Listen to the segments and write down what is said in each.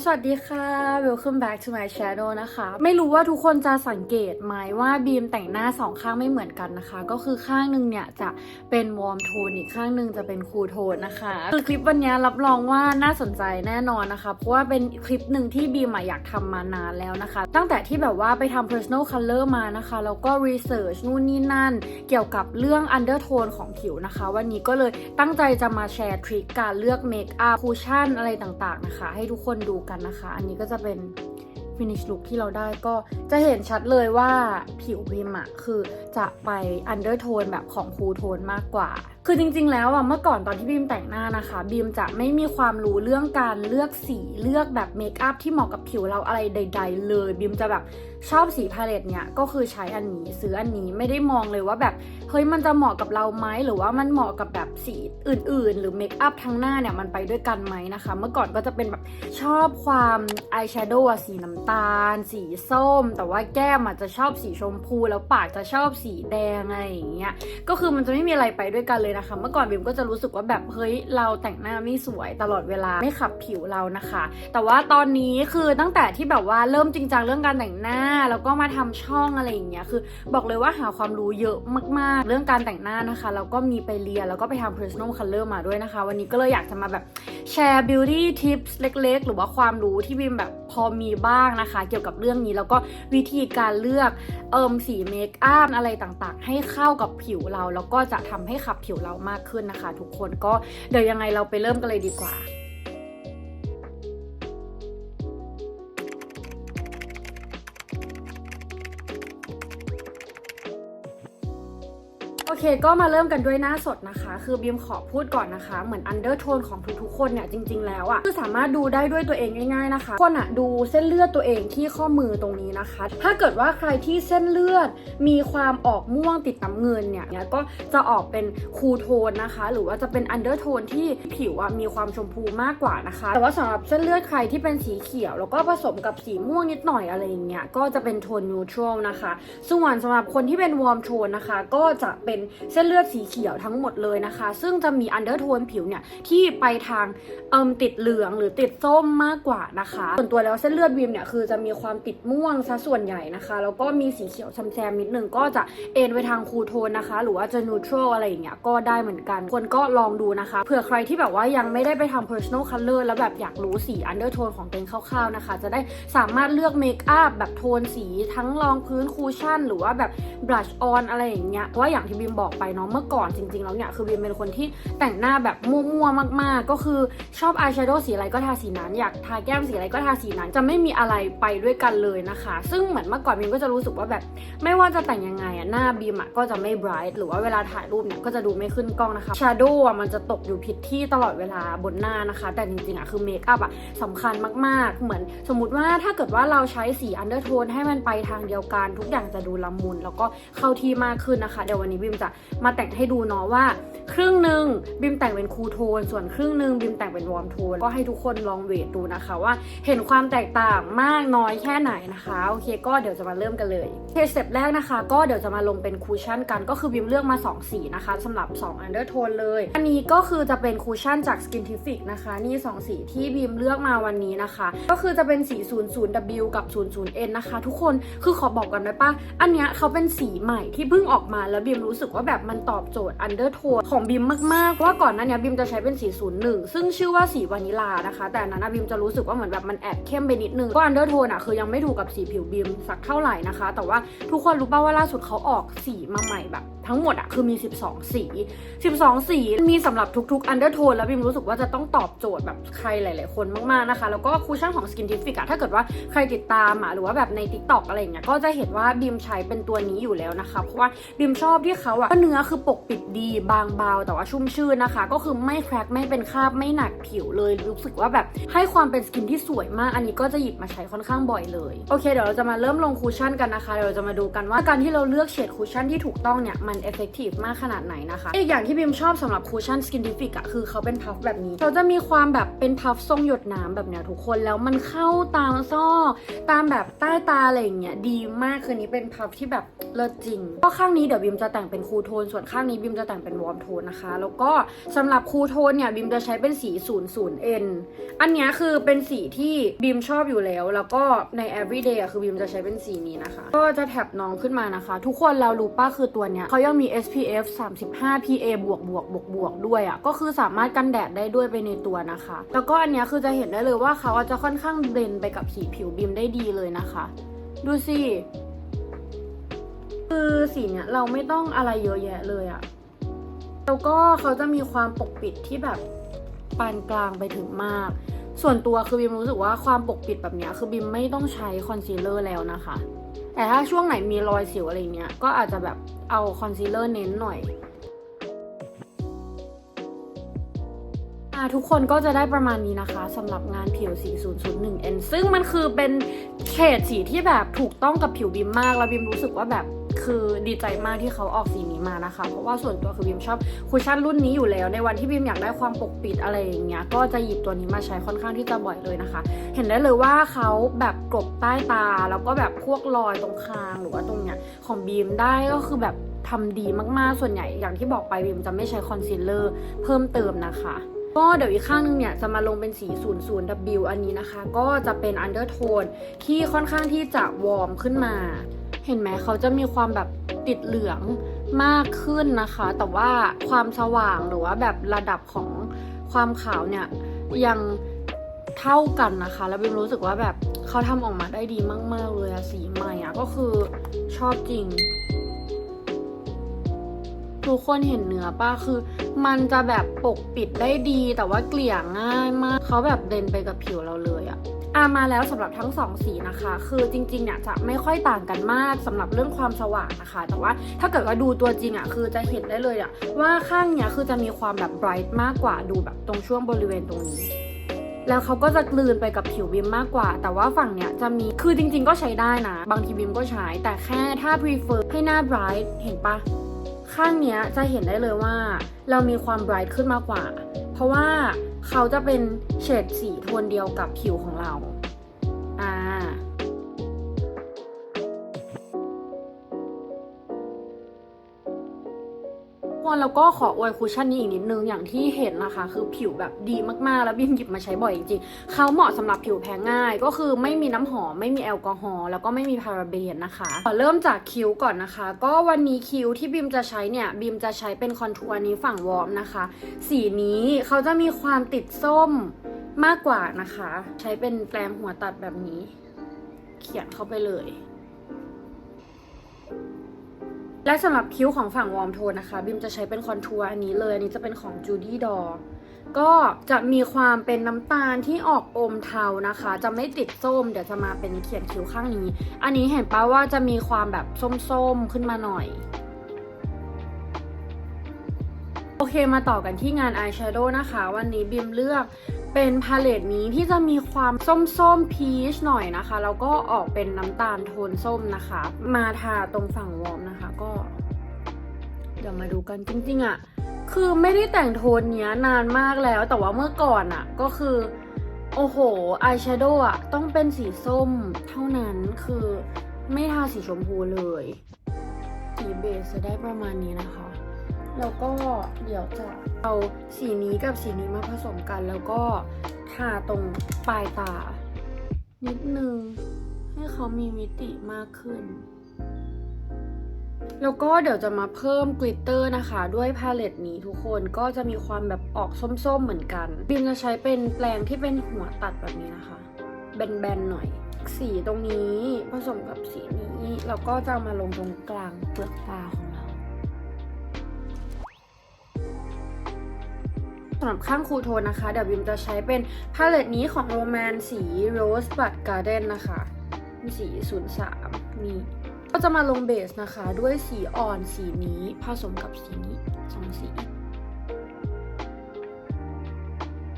สวัสดีค่ะ Welcome back to my channel นะคะไม่รู้ว่าทุกคนจะสังเกตไหมว่าบีมแต่งหน้าสองข้างไม่เหมือนกันนะคะก็คือข้างหนึ่งเนี่ยจะเป็นวอร์มโทนอีกข้างหนึ่งจะเป็นคูลโทนนะคะคือคลิปวันนี้รับรองว่าน่าสนใจแน่นอนนะคะเพราะว่าเป็นคลิปหนึ่งที่บีมอยากทำมานานแล้วนะคะตั้งแต่ที่แบบว่าไปทำ personal color มานะคะแล้วก็ research นู่นนี่นั่นเกี่ยวกับเรื่อง undertone ของผิวนะคะวันนี้ก็เลยตั้งใจจะมาแชร์ทริคการเลือกเมคอัพคูชั่นอะไรต่างๆนะคะให้ทุกคนดูกันนะคะอันนี้ก็จะเป็น finish look ที่เราได้ก็จะเห็นชัดเลยว่าผิวบีมคือจะไป undertone แบบของ cool tone มากกว่าคือจริงๆแล้วเมื่อก่อนตอนที่บีมแต่งหน้านะคะบีมจะไม่มีความรู้เรื่องการเลือกสีเลือกแบบเมคอัพที่เหมาะกับผิวเราอะไรใดๆเลยบีมจะแบบชอบสีพาเลตเนี่ยก็คือใช้อันนี้ซื้ออันนี้ไม่ได้มองเลยว่าแบบเฮ้ยมันจะเหมาะกับเราไหมหรือว่ามันเหมาะกับแบบสีอื่นๆหรือเมคอัพทั้งหน้าเนี่ยมันไปด้วยกันไหมนะคะเมื่อก่อนก็จะเป็นแบบชอบความอายแชโดว์สีน้ำตาลสีส้มแต่ว่าแก้มจะชอบสีชมพูแล้วปากจะชอบสีแดงอะไรอย่างเงี้ยก็คือมันจะไม่มีอะไรไปด้วยกันเลยนะคะเมื่อก่อนบีมก็จะรู้สึกว่าแบบเฮ้ยเราแต่งหน้าไม่สวยตลอดเวลาไม่ขับผิวเรานะคะแต่ว่าตอนนี้คือตั้งแต่ที่แบบว่าเริ่มจริงจังเรื่องการแต่งหน้าแล้วก็มาทำช่องอะไรอย่างเงี้ยคือบอกเลยว่าหาความรู้เยอะมากๆเรื่องการแต่งหน้านะคะแล้วก็มีไปเรียนแล้วก็ไปทำ personal color มาด้วยนะคะวันนี้ก็เลยอยากจะมาแบบแชร์ beauty tips เล็กๆหรือว่าความรู้ที่บีมแบบพอมีบ้างนะคะเกี่ยวกับเรื่องนี้แล้วก็วิธีการเลือกสีเมคอัพอะไรต่างๆให้เข้ากับผิวเราแล้วก็จะทำให้ขับผิวเรามากขึ้นนะคะทุกคนก็เดี๋ยวยังไงเราไปเริ่มกันเลยดีกว่าโอเคก็มาเริ่มกันด้วยหน้าสดนะคะคือบีมขอพูดก่อนนะคะเหมือน undertone ของทุกๆคนเนี่ยจริงๆแล้วคือสามารถดูได้ด้วยตัวเองง่ายๆนะคะคนดูเส้นเลือดตัวเองที่ข้อมือตรงนี้นะคะถ้าเกิดว่าใครที่เส้นเลือดมีความออกม่วงติดน้ำเงินเนี่ยก็จะออกเป็นคูลโทนนะคะหรือว่าจะเป็น undertone ที่ผิวมีความชมพูมากกว่านะคะแต่ว่าสำหรับเส้นเลือดใครที่เป็นสีเขียวแล้วก็ผสมกับสีม่วงนิดหน่อยอะไรอย่างเงี้ยก็จะเป็นโทน neutral นะคะส่วนสำหรับคนที่เป็น warm tone นะคะก็จะเป็นเส้นเลือดสีเขียวทั้งหมดเลยนะคะซึ่งจะมีอันเดอร์โทนผิวเนี่ยที่ไปทางติดเหลืองหรือติดส้มมากกว่านะคะส่วนตัวแล้วเส้นเลือดบีมเนี่ยคือจะมีความติดม่วงซะส่วนใหญ่นะคะแล้วก็มีสีเขียวแซมๆนิดนึงก็จะเอนไปทางคูลโทนนะคะหรือว่าจะนูทรัลอะไรอย่างเงี้ยก็ได้เหมือนกันคนก็ลองดูนะคะเผื่อใครที่แบบว่ายังไม่ได้ไปทำ personal color แล้วแบบอยากรู้สีอันเดอร์โทนของตัวเองคร่าวๆนะคะจะได้สามารถเลือกเมคอัพแบบโทนสีทั้งรองพื้นคูชั่นหรือว่าแบบ blush on อะไรอย่างเงี้ยเพราะว่าอย่างที่บีมบอกไปเนาะเมื่อก่อนจริงๆแล้วเนี่ยคือบีมเป็นคนที่แต่งหน้าแบบมั่วๆมากๆก็คือชอบอายแชโดว์สีอะไรก็ทาสีนั้นอยากทาแก้มสีอะไรก็ทาสีนั้นจะไม่มีอะไรไปด้วยกันเลยนะคะซึ่งเหมือนเมื่อก่อนบีมก็จะรู้สึกว่าแบบไม่ว่าจะแต่งยังไงหน้าบีมก็จะไม่ bright หรือว่าเวลาถ่ายรูปเนี่ยก็จะดูไม่ขึ้นกล้องนะคะ shadow มันจะตกอยู่ผิดที่ตลอดเวลาบนหน้านะคะแต่จริงๆคือเมคอัพสำคัญมากๆเหมือนสมมุติว่าถ้าเกิดว่าเราใช้สี undertone ให้มันไปทางเดียวกันทุกอย่างจะดูละมุนแล้วก็เข้าที่มากขึ้นนะคะเดี๋ยววันนี้บีมจะมาแต่งให้ดูเนาะว่าครึ่งหนึ่งบิมแต่งเป็นคูลโทนส่วนครึ่งหนึ่งบิมแต่งเป็นวอร์มโทนก็ให้ทุกคนลองเวทดูนะคะว่าเห็นความแตกต่างมากน้อยแค่ไหนนะคะโอเคก็เดี๋ยวจะมาเริ่มกันเลยสเต็ปแรกนะคะก็เดี๋ยวจะมาลงเป็นคูชั่นกันก็คือบิมเลือกมา2สีนะคะสำหรับ2 undertone เลยอันนี้ก็คือจะเป็นคูชั่นจาก Skintific นะคะนี่2สีที่บิมเลือกมาวันนี้นะคะก็คือจะเป็นสี 00W กับ 00N นะคะทุกคนคือขอบอกกันได้ป่ะอันเนี้ยเขาเป็นสีใหม่ที่เพิ่งออกมาแล้วบิมรู้สึกว่าแบบมันตอบโจทย์ undertone ของบิมมากๆเพราะว่าก่อนหน้านี้บิมจะใช้เป็นสี 01ซึ่งชื่อว่าสีวานิลานะคะแต่นั้นบิมจะรู้สึกว่าเหมือนแบบมันแอบเข้มไปนิดนึงก็ undertone คือยังไม่ถูกกับสีผิวบิมสักเท่าไหร่นะคะแต่ว่าทุกคนรู้ป่าวว่าล่าสุดเขาออกสีมาใหม่แบบทั้งหมดคือมี12สีมีสำหรับทุกๆ undertone แล้วบิมรู้สึกว่าจะต้องตอบโจทย์แบบใครหลายๆคนมากๆนะคะแล้วก็คูชั่นของ Skintific ถ้าเกิดว่าใครติดตามหรือว่าแบบใน TikTok อะไรอย่างเงี้ยก็จะเห็นว่าบิมใช้เป็นตัวนี้อยู่แล้วนะคะเพราะว่าบิมชอบที่เขาเนื้อคือปกปิดดีบางเบาแต่ว่าชุ่มชื่นนะคะก็คือไม่แคร็กไม่เป็นคราบไม่หนักผิวเลยรู้สึกว่าแบบให้ความเป็นสกินที่สวยมากอันนี้ก็จะหยิบมาใช้ค่อนข้างบ่อยเลยโอเคเดี๋ยวเราจะมาเริ่มลงคูชั่นกันนะคะเดี๋ยวเราจะมาดูกันว่าการที่เราเลือกเฉดคูชั่นที่ถูกต้องเนี่ยมัน มัน effective มากขนาดไหนนะคะอีกอย่างที่บิมชอบสำหรับ Cushion Skintific อะคือเขาเป็นพัฟแบบนี้เขาจะมีความแบบเป็นพัฟทรงหยดน้ำแบบเนี้ยทุกคนแล้วมันเข้าตามซอกตามแบบใต้ตาอะไรอย่างเงี้ยดีมากคือนี้เป็นพัฟที่แบบเลิศจริงก็ข้างนี้เดี๋ยวบิมจะแต่งเป็นคูลโทนส่วนข้างนี้บิมจะแต่งเป็นวอร์มโทนนะคะแล้วก็สำหรับคูลโทนเนี่ยบิมจะใช้เป็นสี 00N อันนี้คือเป็นสีที่บิมชอบอยู่แล้วก็ใน everyday อะคือบิมจะใช้เป็นสีนี้นะคะก็จะแท็บน้องขึ้นมานะคะทุกคนเรารู้ป่ะคือตัวเนี้ยเขายังมี SPF 35 PA บวกด้วยอะก็คือสามารถกันแดดได้ด้วยไปในตัวนะคะแล้วก็อันเนี้ยคือจะเห็นได้เลยว่าเขาจะค่อนข้างเบลนด์ไปกับสีผิวบิมได้ดีเลยนะคะดูสิคือสีเนี้ยเราไม่ต้องอะไรเยอะแยะเลยอะแล้วก็เขาจะมีความปกปิดที่แบบปานกลางไปถึงมากส่วนตัวคือบิมรู้สึกว่าความปกปิดแบบเนี้ยคือบิมไม่ต้องใช้คอนซีลเลอร์แล้วนะคะแต่ถ้าช่วงไหนมีรอยสิวอะไรเงี้ยก็อาจจะแบบเอาคอนซีลเลอร์เน้นหน่อยทุกคนก็จะได้ประมาณนี้นะคะสำหรับงานผิว 4001N ซึ่งมันคือเป็นเฉดสีที่แบบถูกต้องกับผิวบิมมากแล้วบิมรู้สึกว่าแบบคือดีใจมากที่เขาออกสีนี้มานะคะเพราะว่าส่วนตัวคือบิมชอบคุชชั่นรุ่นนี้อยู่แล้วในวันที่บิมอยากได้ความปกปิดอะไรอย่างเงี้ยก็จะหยิบตัวนี้มาใช้ค่อนข้างที่จะบ่อยเลยนะคะเห็นได้เลยว่าเขาแบบกลบใต้ตาแล้วก็แบบพวกรอยตรงคางหรือว่าตรงเนี้ยของบิมได้ก็คือแบบทำดีมากๆส่วนใหญ่อย่างที่บอกไปบิมจะไม่ใช้คอนซีลเลอร์เพิ่มเติมนะคะก็เดี๋ยวอีกข้างนึงเนี่ยจะมาลงเป็นสี 00W อันนี้นะคะก็จะเป็น undertone ที่ค่อนข้างที่จะวอร์มขึ้นมาเห็นไหมเขาจะมีความแบบติดเหลืองมากขึ้นนะคะแต่ว่าความสว่างหรือว่าแบบระดับของความขาวเนี่ยยังเท่ากันนะคะแล้วบิมรู้สึกว่าแบบเขาทำออกมาได้ดีมากๆเลยอะสีใหม่อะก็คือชอบจริงทุกคนเห็นเนื้อป่ะคือมันจะแบบปกปิดได้ดีแต่ว่าเกลี่ยง่ายมากเขาแบบเดินไปกับผิวเราเลยอะมาแล้วสำหรับทั้ง2สีนะคะคือจริงๆเนี่ยจะไม่ค่อยต่างกันมากสำหรับเรื่องความสว่างนะคะแต่ว่าถ้าเกิดว่าดูตัวจริงอะคือจะเห็นได้เลยอะว่าข้างเนี้ยคือจะมีความแบบไบรท์มากกว่าดูแบบตรงช่วงบริเวณตรงนี้แล้วเขาก็จะกลืนไปกับผิวบิมมากกว่าแต่ว่าฝั่งเนี้ยจะมีคือจริงๆก็ใช้ได้นะบางทีบิมก็ใช้แต่แค่ถ้า prefer ให้หน้าไบรท์เห็นปะข้างเนี้ยจะเห็นได้เลยว่าเรามีความไบรท์ขึ้นมากกว่าเพราะว่าเขาจะเป็นเฉดสีโทนเดียวกับผิวของเราแล้วก็ขออวยคุชชั่นนี้อีกนิดนึงอย่างที่เห็นนะคะคือผิวแบบดีมากๆแล้วบิมหยิบมาใช้บ่อยจริงๆเขาเหมาะสำหรับผิวแพ้ง่ายก็คือไม่มีน้ำหอมไม่มีแอลกอฮอล์แล้วก็ไม่มีพาราเบนนะคะเริ่มจากคิ้วก่อนนะคะก็วันนี้คิ้วที่บิมจะใช้เนี่ยบิมจะใช้เป็นคอนทัวร์นี้ฝั่งวอร์มนะคะสีนี้เขาจะมีความติดส้มมากกว่านะคะใช้เป็นแปรงหัวตัดแบบนี้เขียนเข้าไปเลยและสำหรับคิ้วของฝั่งวอร์มโทนนะคะบิมจะใช้เป็นคอนทัวร์อันนี้เลยอันนี้จะเป็นของ Judy Doll ก็จะมีความเป็นน้ำตาลที่ออกอมเทานะคะจะไม่ติดส้มเดี๋ยวจะมาเป็นเขียนคิ้วข้างนี้อันนี้เห็นป่ะว่าจะมีความแบบส้มๆขึ้นมาหน่อยโอเคมาต่อกันที่งานอายแชโดว์นะคะวันนี้บิมเลือกเป็นพาเลตนี้ที่จะมีความส้มๆพีชหน่อยนะคะแล้วก็ออกเป็นน้ำตาลโทนส้มนะคะมาทาตรงฝั่งวอร์มนะคะก็เดี๋ยวมาดูกันจริงๆอะคือไม่ได้แต่งโทนเนี้ยนานมากแล้วแต่ว่าเมื่อก่อนอะก็คือโอ้โหอายแชโดว์อะต้องเป็นสีส้มเท่านั้นคือไม่ทาสีชมพูเลยสีเบสจะได้ประมาณนี้นะคะแล้วก็เดี๋ยวจะเอาสีนี้กับสีนี้มาผสมกันแล้วก็ทาตรงปลายตานิดนึงให้เขามีมิติมากขึ้นแล้วก็เดี๋ยวจะมาเพิ่มกลิตเตอร์นะคะด้วยพาเลตนี้ทุกคนก็จะมีความแบบออกส้มๆเหมือนกันบิมจะใช้เป็นแปรงที่เป็นหัวตัดแบบนี้นะคะแบนๆหน่อยสีตรงนี้ผสมกับสีนี้แล้วก็จะมาลงตรงกลางเปลือกตาของเราสำหรับข้างคูลโทนนะคะเดี๋ยวบิมจะใช้เป็นพาเลตนี้ของโรแมนสี Rose Bud Garden นะคะสี 03นี่ก็จะมาลงเบสนะคะด้วยสีอ่อนสีนี้ผสมกับสีนี้2สี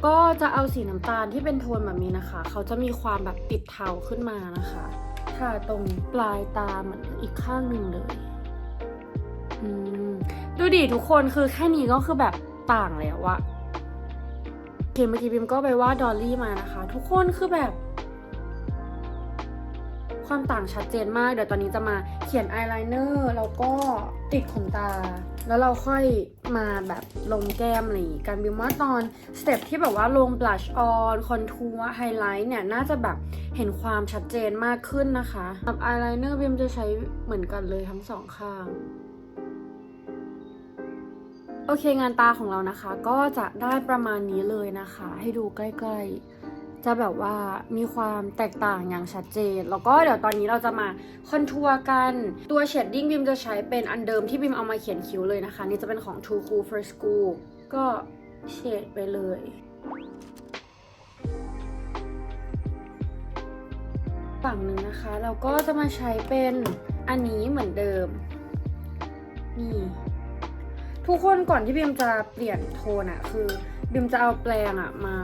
ก็จะเอาสีน้ำตาลที่เป็นโทนแบบนี้นะคะเขาจะมีความแบบติดเทาขึ้นมานะคะทาตรงปลายตาเหมือนอีกข้างหนึ่งเลย ดูดิทุกคนคือแค่นี้ก็คือแบบต่างแล้วอะเมื่อกี้บิมก็ไปวาดดอลลี่มานะคะทุกคนคือแบบความต่างชัดเจนมากเดี๋ยวตอนนี้จะมาเขียนอายไลเนอร์แล้วก็ติดขนตาแล้วเราค่อยมาแบบลงแก้มอะไรอย่างงี้กันบิมว่าตอนสเต็ปที่แบบว่าลงบลัชออนคอนทัวร์ไฮไลท์เนี่ยน่าจะแบบเห็นความชัดเจนมากขึ้นนะคะกับอายไลเนอร์บิมจะใช้เหมือนกันเลยทั้งสองข้างโอเคงานตาของเรานะคะก็จะได้ประมาณนี้เลยนะคะให้ดูใกล้ๆจะแบบว่ามีความแตกต่างอย่างชัดเจนแล้วก็เดี๋ยวตอนนี้เราจะมาคอนทัวร์กันตัวเชดดิ้งบิมจะใช้เป็นอันเดิมที่บิมเอามาเขียนคิ้วเลยนะคะนี่จะเป็นของ Too Cool for School ก็เฉดไปเลยฝั่งหนึ่งนะคะเราก็จะมาใช้เป็นอันนี้เหมือนเดิมนี่ทุกคนก่อนที่บิมจะเปลี่ยนโทนอะคือบิมจะเอาแปรงอะมา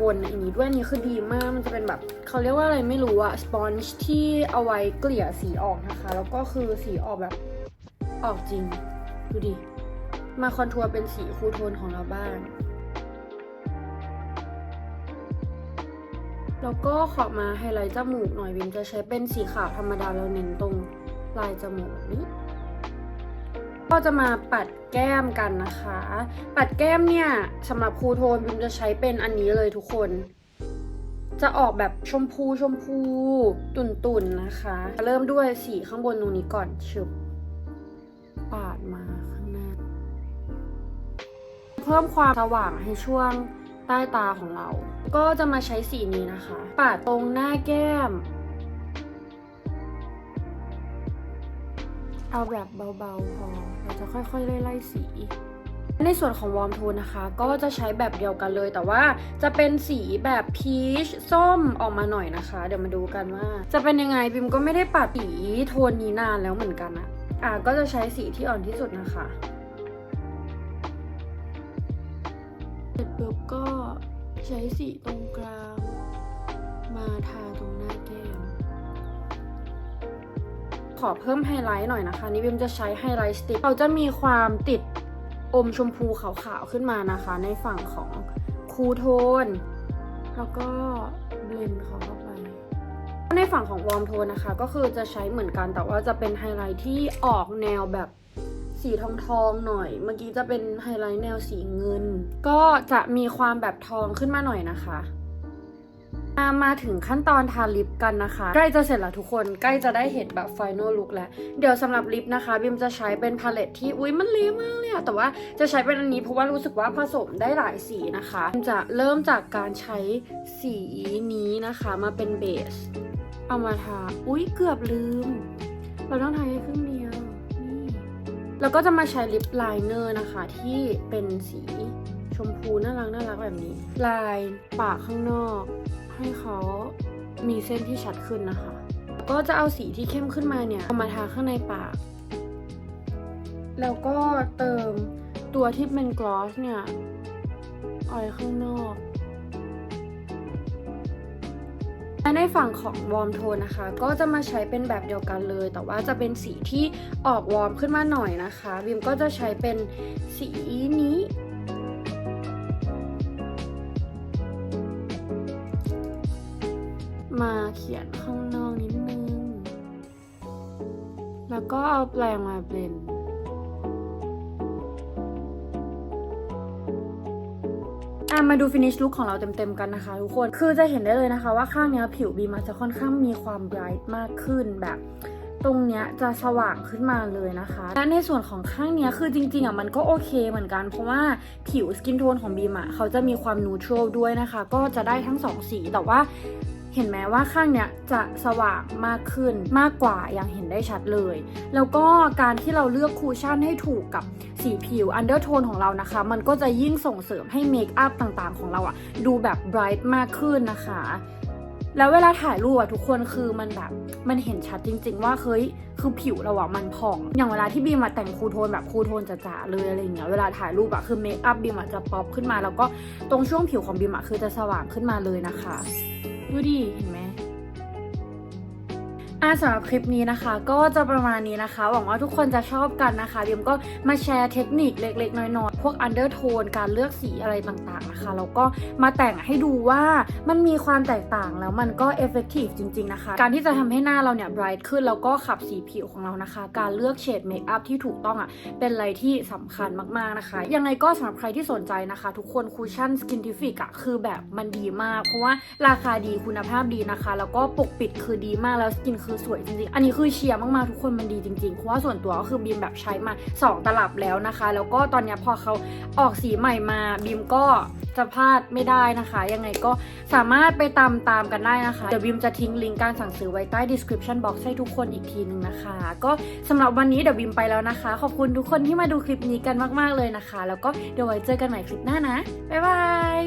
วนอันนี้ด้วยอันนี้คือดีมากมันจะเป็นแบบเขาเรียกว่าอะไรไม่รู้อะสปอนจ์ที่เอาไว้เกลี่ยสีออกนะคะแล้วก็คือสีออกแบบออกจริงดูดิมาคอนทัวร์เป็นสีคูลโทนของเราบ้างแล้วก็ขอมาไฮไลท์จมูกหน่อยบิมจะใช้เป็นสีขาวธรรมดาแล้วเน้นตรงปลายจมูกนี้ก็จะมาปัดแก้มกันนะคะปัดแก้มเนี่ยสำหรับคูลโทนบิมจะใช้เป็นอันนี้เลยทุกคนจะออกแบบชมพูตุ่นๆนะคะเริ่มด้วยสีข้างบนตรงนี้ก่อนชึบปาดมาข้างหน้าเพิ่มความสว่างให้ช่วงใต้ตาของเราก็จะมาใช้สีนี้นะคะปาดตรงหน้าแก้มเอาแบบเบาๆพอเราจะค่อยๆไล่สีในส่วนของวอร์มโทนนะคะก็จะใช้แบบเดียวกันเลยแต่ว่าจะเป็นสีแบบพีชส้มออกมาหน่อยนะคะเดี๋ยวมาดูกันว่าจะเป็นยังไงบิมก็ไม่ได้ปัดสีโทนนี้นานแล้วเหมือนกันนะก็จะใช้สีที่อ่อนที่สุดนะคะเสร็จปุ๊บก็ใช้สีตรงกลางมาทาตรงหน้าแก้มขอเพิ่มไฮไลท์หน่อยนะคะนี่บิมจะใช้ไฮไลท์สติ๊กเขาจะมีความติดอมชมพูขาวๆขึ้นมานะคะในฝั่งของคูลโทนแล้วก็เบลนด์เขาเข้าไปในฝั่งของวอร์มโทนนะคะก็คือจะใช้เหมือนกันแต่ว่าจะเป็นไฮไลท์ที่ออกแนวแบบสีทองๆหน่อยเมื่อกี้จะเป็นไฮไลท์แนวสีเงินก็จะมีความแบบทองขึ้นมาหน่อยนะคะมาถึงขั้นตอนทาลิปกันนะคะใกล้จะเสร็จแล้วทุกคนใกล้จะได้เห็นแบบ Final Look แล้วเดี๋ยวสำหรับลิปนะคะบิมจะใช้เป็นพาเลตที่มันเละมากเลยอะแต่ว่าจะใช้เป็นอันนี้เพราะว่ารู้สึกว่าผสมได้หลายสีนะคะจะเริ่มจากการใช้สีนี้นะคะมาเป็นเบสเอามาทาเกือบลืมเราต้องทาแค่ครึ่งเดียวนี่แล้วก็จะมาใช้ลิปไลเนอร์นะคะที่เป็นสีชมพูน่ารักแบบนี้ลายปากข้างนอกให้เขามีเส้นที่ชัดขึ้นนะคะก็จะเอาสีที่เข้มขึ้นมาเนี่ยเอามาทาข้างในปากแล้วก็เติมตัวที่เป็นกลอสเนี่ยเอาไว้ข้างนอกและในฝั่งของวอร์มโทนนะคะก็จะมาใช้เป็นแบบเดียวกันเลยแต่ว่าจะเป็นสีที่ออกวอร์มขึ้นมาหน่อยนะคะบิมก็จะใช้เป็นสีนี้มาเขียนข้างนอกนิดนึงแล้วก็เอาแปรงมาเบลนด์มาดู finish look ของเราเต็มๆกันนะคะทุกคนคือจะเห็นได้เลยนะคะว่าข้างนี้ผิวบีมจะค่อนข้างมีความ bright มากขึ้นแบบตรงเนี้ยจะสว่างขึ้นมาเลยนะคะและในส่วนของข้างเนี้ยคือจริงๆมันก็โอเคเหมือนกันเพราะว่าผิวสกินโทนของบีมเขาจะมีความ neutral ด้วยนะคะก็จะได้ทั้ง2สีแต่ว่าเห็นไหมว่าข้างเนี้ยจะสว่างมากขึ้นมากกว่าอย่างเห็นได้ชัดเลยแล้วก็การที่เราเลือกคูชั่นให้ถูกกับสีผิวอันเดอร์โทนของเรานะคะมันก็จะยิ่งส่งเสริมให้เมคอัพต่างๆของเราดูแบบไบรท์มากขึ้นนะคะแล้วเวลาถ่ายรูปทุกคนคือมันแบบมันเห็นชัดจริงๆว่าเฮ้ยคือผิวเรามันผ่องอย่างเวลาที่บีมแต่งคูลโทนแบบคูลโทนจ๋าๆเลยอะไรอย่างเงี้ยเวลาถ่ายรูปคือเมคอัพบีมจะป๊อปขึ้นมาแล้วก็ตรงช่วงผิวของบีมคือจะสว่างขึ้นมาเลยนะคะดูดิเห็นไหม สำหรับคลิปนี้นะคะก็จะประมาณนี้นะคะหวังว่าทุกคนจะชอบกันนะคะบิมก็มาแชร์เทคนิคเล็กๆน้อยๆพวก undertone การเลือกสีอะไรต่างๆนะคะแล้วก็มาแต่งให้ดูว่ามันมีความแตกต่างแล้วมันก็ effective จริงๆนะคะการที่จะทำให้หน้าเราเนี่ย bright ขึ้นแล้วก็ขับสีผิวของเรานะคะการเลือกเฉดเมคอัพที่ถูกต้องเป็นอะไรที่สำคัญมากๆนะคะยังไงก็สำหรับใครที่สนใจนะคะทุกคนคูชั่น Skintific คือแบบมันดีมากเพราะว่าราคาดีคุณภาพดีนะคะแล้วก็ปกปิดคือดีมากแล้วสกินคือสวยจริงๆอันนี้คือเชียร์มากๆทุกคนมันดีจริงๆเพราะว่าส่วนตัวก็คือบีมแบบใช้มา2ตลับแล้วนะคะแล้วก็ตอนนี้พอเขาออกสีใหม่มาบีมก็จะพลาดไม่ได้นะคะยังไงก็สามารถไปตามกันได้นะคะเดี๋ยวบีมจะทิ้งลิงก์การสั่งซื้อไว้ใต้ description box ให้ทุกคนอีกทีนึงนะคะก็สำหรับวันนี้เดี๋ยวบีมไปแล้วนะคะขอบคุณทุกคนที่มาดูคลิปนี้กันมากๆเลยนะคะแล้วก็เดี๋ยวไว้เจอกันใหม่คลิปหน้านะบ๊ายบาย